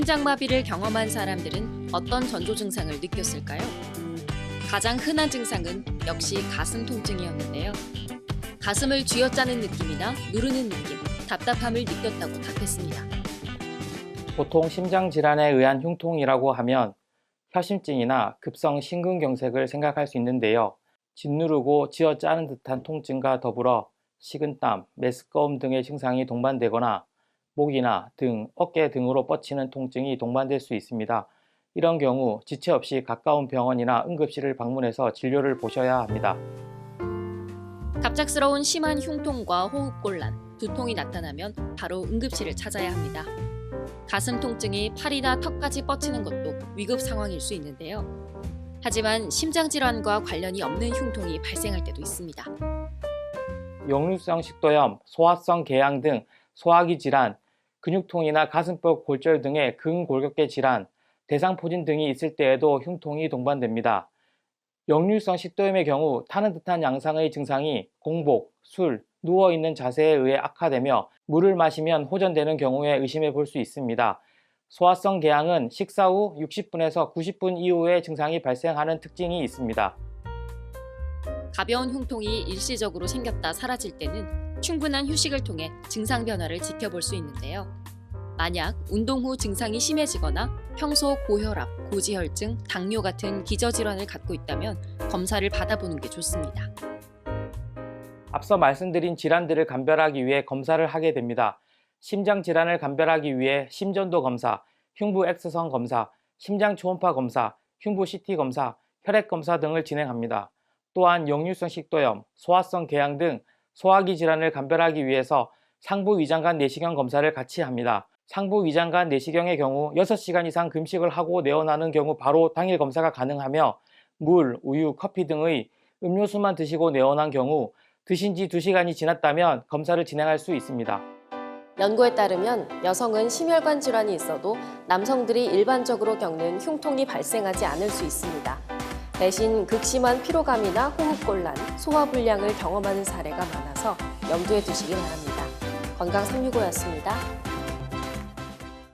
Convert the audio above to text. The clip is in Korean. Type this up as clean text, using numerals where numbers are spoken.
심장마비를 경험한 사람들은 어떤 전조 증상을 느꼈을까요? 가장 흔한 증상은 역시 가슴 통증이었는데요. 가슴을 쥐어짜는 느낌이나 누르는 느낌, 답답함을 느꼈다고 답했습니다. 보통 심장질환에 의한 흉통이라고 하면 협심증이나 급성 심근경색을 생각할 수 있는데요. 짓누르고 쥐어짜는 듯한 통증과 더불어 식은땀, 메스꺼움 등의 증상이 동반되거나 목이나 등, 어깨 등으로 뻗치는 통증이 동반될 수 있습니다. 이런 경우 지체 없이 가까운 병원이나 응급실을 방문해서 진료를 보셔야 합니다. 갑작스러운 심한 흉통과 호흡곤란, 두통이 나타나면 바로 응급실을 찾아야 합니다. 가슴 통증이 팔이나 턱까지 뻗치는 것도 위급 상황일 수 있는데요. 하지만 심장질환과 관련이 없는 흉통이 발생할 때도 있습니다. 역류성 식도염, 소화성 궤양 등 소화기 질환, 근육통이나 가슴뼈 골절 등의 근골격계 질환, 대상포진 등이 있을 때에도 흉통이 동반됩니다. 역류성 식도염의 경우 타는 듯한 양상의 증상이 공복, 술, 누워있는 자세에 의해 악화되며 물을 마시면 호전되는 경우에 의심해 볼 수 있습니다. 소화성 궤양은 식사 후 60분에서 90분 이후에 증상이 발생하는 특징이 있습니다. 가벼운 흉통이 일시적으로 생겼다 사라질 때는 충분한 휴식을 통해 증상 변화를 지켜볼 수 있는데요. 만약 운동 후 증상이 심해지거나 평소 고혈압, 고지혈증, 당뇨 같은 기저질환을 갖고 있다면 검사를 받아보는 게 좋습니다. 앞서 말씀드린 질환들을 감별하기 위해 검사를 하게 됩니다. 심장질환을 감별하기 위해 심전도 검사, 흉부 X선 검사, 심장 초음파 검사, 흉부 CT 검사, 혈액 검사 등을 진행합니다. 또한 역류성 식도염, 소화성 궤양 등 소화기 질환을 감별하기 위해서 상부 위장관 내시경 검사를 같이 합니다. 상부 위장관 내시경의 경우 6시간 이상 금식을 하고 내원하는 경우 바로 당일 검사가 가능하며 물, 우유, 커피 등의 음료수만 드시고 내원한 경우 드신 지 2시간이 지났다면 검사를 진행할 수 있습니다. 연구에 따르면 여성은 심혈관 질환이 있어도 남성들이 일반적으로 겪는 흉통이 발생하지 않을 수 있습니다. 대신 극심한 피로감이나 호흡곤란, 소화불량을 경험하는 사례가 많아서 염두에 두시기 바랍니다. 건강365였습니다.